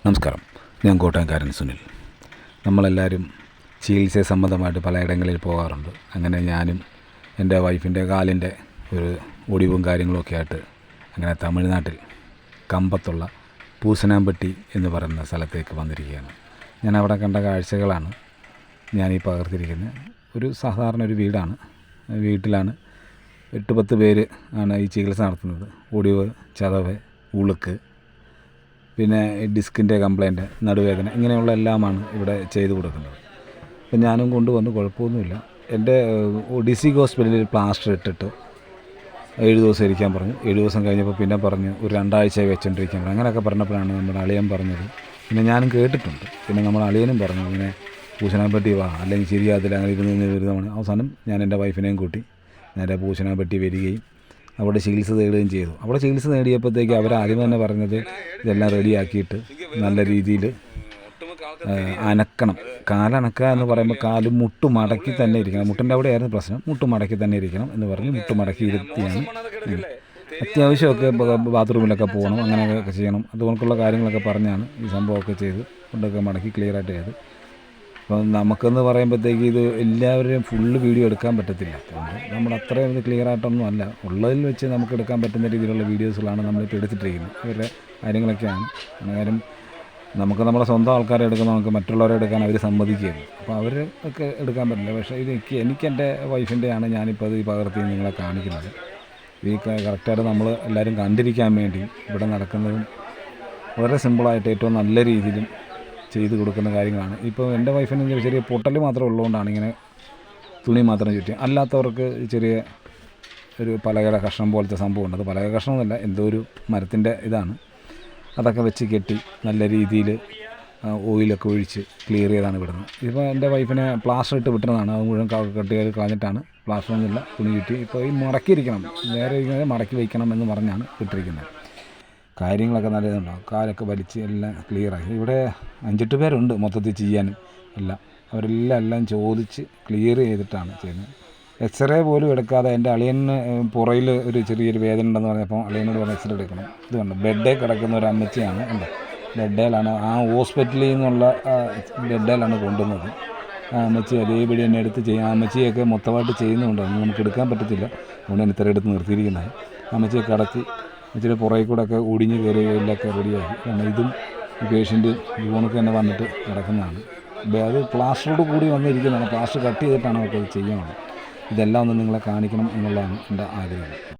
നമസ്കാരം. ഞാൻ കോട്ടയംകാരൻ സുനിൽ. നമ്മളെല്ലാവരും ചികിത്സ സംബന്ധമായിട്ട് പലയിടങ്ങളിൽ പോകാറുണ്ട്. അങ്ങനെ ഞാനും എൻ്റെ വൈഫിൻ്റെ കാലിൻ്റെ ഒരു ഒടിവും കാര്യങ്ങളൊക്കെ ആയിട്ട് അങ്ങനെ തമിഴ്നാട്ടിൽ കമ്പത്തുള്ള പൂസനാമ്പട്ടി എന്ന് പറയുന്ന സ്ഥലത്തേക്ക് വന്നിരിക്കുകയാണ്. ഞാൻ അവിടെ കണ്ട കാഴ്ചകളാണ് ഞാനീ പകർത്തിരിക്കുന്നത്. ഒരു സാധാരണ ഒരു വീടാണ്. വീട്ടിലാണ് 8-10 പേര് ആണ് ഈ ചികിത്സ നടത്തുന്നത്. ഒടിവ്, ചതവ്, ഉളുക്ക്, പിന്നെ ഡിസ്കിൻ്റെ കംപ്ലയിൻറ്റ്, നടുവേദന, ഇങ്ങനെയുള്ള എല്ലാമാണ് ഇവിടെ ചെയ്തു കൊടുക്കുന്നത്. അപ്പം ഞാനും കൊണ്ടുവന്ന് കുഴപ്പമൊന്നുമില്ല. എൻ്റെ ഡിസിക് ഹോസ്പിറ്റലിൽ പ്ലാസ്റ്റർ ഇട്ടിട്ട് 7 ദിവസം ഇരിക്കാൻ പറഞ്ഞു. 7 ദിവസം കഴിഞ്ഞപ്പോൾ പിന്നെ പറഞ്ഞു ഒരു 2 ആഴ്ച വെച്ചുകൊണ്ടിരിക്കാൻ പറഞ്ഞു. അങ്ങനെയൊക്കെ പറഞ്ഞപ്പോഴാണ് നമ്മുടെ അളിയൻ പറഞ്ഞത്. പിന്നെ ഞാനും കേട്ടിട്ടുണ്ട്. പിന്നെ നമ്മുടെ അളിയനും പറഞ്ഞു ഇങ്ങനെ പൂസനാമ്പട്ടി വാ, അല്ലെങ്കിൽ ശരിയാകത്തില്ല, അങ്ങനെ ഇരുന്നതാണ്. അവസാനം ഞാൻ എൻ്റെ വൈഫിനെയും കൂട്ടി നേരെ പൂസനാമ്പട്ടി വരികയും അവിടെ ചികിത്സ തേടുകയും ചെയ്തു. അവിടെ ചികിത്സ നേടിയപ്പോഴത്തേക്ക് അവർ ആദ്യം തന്നെ പറഞ്ഞത് ഇതെല്ലാം റെഡിയാക്കിയിട്ട് നല്ല രീതിയിൽ അനക്കണം. കാലനക്കുക എന്ന് പറയുമ്പോൾ കാല് മുട്ട് മടക്കി തന്നെ ഇരിക്കണം. മുട്ടിൻ്റെ അവിടെയായിരുന്നു പ്രശ്നം. മുട്ട് മടക്കി തന്നെ ഇരിക്കണം എന്ന് പറഞ്ഞ് മുട്ട് മടക്കി ഇരുത്തിയാണ്. അത്യാവശ്യമൊക്കെ ബാത്റൂമിലൊക്കെ പോകണം, അങ്ങനെയൊക്കെ ചെയ്യണം. അതുകൊണ്ടുള്ള കാര്യങ്ങളൊക്കെ പറഞ്ഞാണ് ഈ സംഭവമൊക്കെ ചെയ്ത് കൊണ്ടൊക്കെ മടക്കി ക്ലിയറായിട്ട് ചെയ്ത്. അപ്പം നമുക്കെന്ന് പറയുമ്പോഴത്തേക്ക് ഇത് എല്ലാവരെയും ഫുള്ള് വീഡിയോ എടുക്കാൻ പറ്റത്തില്ല. അതുകൊണ്ട് നമ്മൾ അത്രയും ഇത് ക്ലിയറായിട്ടൊന്നും അല്ല, ഉള്ളതിൽ വെച്ച് നമുക്ക് എടുക്കാൻ പറ്റുന്ന രീതിയിലുള്ള വീഡിയോസുകളാണ് നമ്മളിപ്പോൾ എടുത്തിട്ടിരിക്കുന്നത്. ഇവരുടെ കാര്യങ്ങളൊക്കെയാണ്. കാര്യം നമുക്ക് നമ്മുടെ സ്വന്തം ആൾക്കാരെ എടുക്കുന്ന നമുക്ക് മറ്റുള്ളവരെ എടുക്കാൻ അവർ സമ്മതിക്കുകയില്ല. അപ്പോൾ അവർ ഒക്കെ എടുക്കാൻ പറ്റില്ല. പക്ഷേ ഇത് എനിക്കെൻ്റെ വൈഫിൻ്റെയാണ് ഞാനിപ്പോൾ അത് ഈ പകർത്തി നിങ്ങളെ കാണിക്കുന്നത്. ഈ കറക്റ്റായിട്ട് നമ്മൾ എല്ലാവരും കണ്ടിരിക്കാൻ വേണ്ടി ഇവിടെ നടക്കുന്നതും വളരെ സിമ്പിളായിട്ട് ഏറ്റവും നല്ല രീതിയിലും ചെയ്ത് കൊടുക്കുന്ന കാര്യങ്ങളാണ്. ഇപ്പോൾ എൻ്റെ വൈഫിന് ചെറിയ പൊട്ടൽ മാത്രം ഉള്ളതുകൊണ്ടാണ് ഇങ്ങനെ തുണി മാത്രം ചുറ്റി. അല്ലാത്തവർക്ക് ചെറിയ ഒരു പലകയുടെ കഷ്ണം പോലത്തെ സംഭവമുണ്ട്. അത് പലക കഷ്ണമൊന്നുമല്ല, എന്തോ ഒരു മരത്തിൻ്റെ ഇതാണ്. അതൊക്കെ വെച്ച് കെട്ടി നല്ല രീതിയിൽ ഓയിലൊക്കെ ഒഴിച്ച് ക്ലിയർ ചെയ്താണ് വിടുന്നത്. ഇപ്പോൾ എൻ്റെ വൈഫിനെ പ്ലാസ്റ്റർ ഇട്ട് വിട്ടുന്നതാണ്. അത് മുഴുവൻ കെട്ടി കളഞ്ഞിട്ടാണ്, പ്ലാസ്റ്ററൊന്നുമില്ല, തുണി ചുറ്റി. ഇപ്പോൾ ഈ മടക്കിയിരിക്കണം, നേരെ ഇരിക്കുന്നത് മടക്കി വയ്ക്കണം എന്ന് പറഞ്ഞാണ് ഇട്ടിരിക്കുന്നത്. കാര്യങ്ങളൊക്കെ നല്ലതുണ്ടാവും. കാലൊക്കെ വലിച്ച് എല്ലാം ക്ലിയറാക്കി. ഇവിടെ 5-8 പേരുണ്ട് മൊത്തത്തിൽ ചെയ്യാനും എല്ലാം. അവരെല്ലാം ചോദിച്ച് ക്ലിയർ ചെയ്തിട്ടാണ് ചെയ്യുന്നത്. എക്സ്റേ പോലും എടുക്കാതെ എൻ്റെ അളിയന് പുറയിൽ ഒരു ചെറിയൊരു വേദന ഉണ്ടെന്ന് പറഞ്ഞപ്പോൾ അളിയനോട് പറഞ്ഞ് എക്സ്റേ എടുക്കണം. ഇത് കണ്ടു, ബെഡേ കിടക്കുന്ന ഒരു അമ്മച്ചിയാണ്. ഉണ്ട്, ബെഡേലാണ്, ആ ഹോസ്പിറ്റലിൽ നിന്നുള്ള ബെഡേലാണ് കൊണ്ടുവന്നത്. ആ അമ്മച്ചി അതേപടി തന്നെ എടുത്ത് ചെയ്യും. ആ അമ്മച്ചിയൊക്കെ മൊത്തമായിട്ട് ചെയ്യുന്നുണ്ട്, നമുക്ക് എടുക്കാൻ പറ്റത്തില്ല. അതുകൊണ്ടാണ് ഇത്ര എടുത്ത് നിർത്തിയിരിക്കുന്നത്. അമ്മച്ചിയെ കടത്തി ഇച്ചിരി പുറകെ കൂടെ ഒക്കെ ഒടിഞ്ഞ് കയറി എല്ലൊക്കെ റെഡിയാക്കി. കാരണം ഇതും പേഷ്യൻ്റ് യൂണൊക്കെ തന്നെ വന്നിട്ട് കിടക്കുന്നതാണ്. അത് പ്ലാസ്റ്ററോട് കൂടി വന്നിരിക്കുന്നതാണ്. പ്ലാസ്റ്റർ കട്ട് ചെയ്തിട്ടാണ് അവർക്ക് അത് ചെയ്യാനുള്ളത്. ഇതെല്ലാം ഒന്ന് നിങ്ങളെ കാണിക്കണം എന്നുള്ളതാണ് എൻ്റെ ആഗ്രഹം.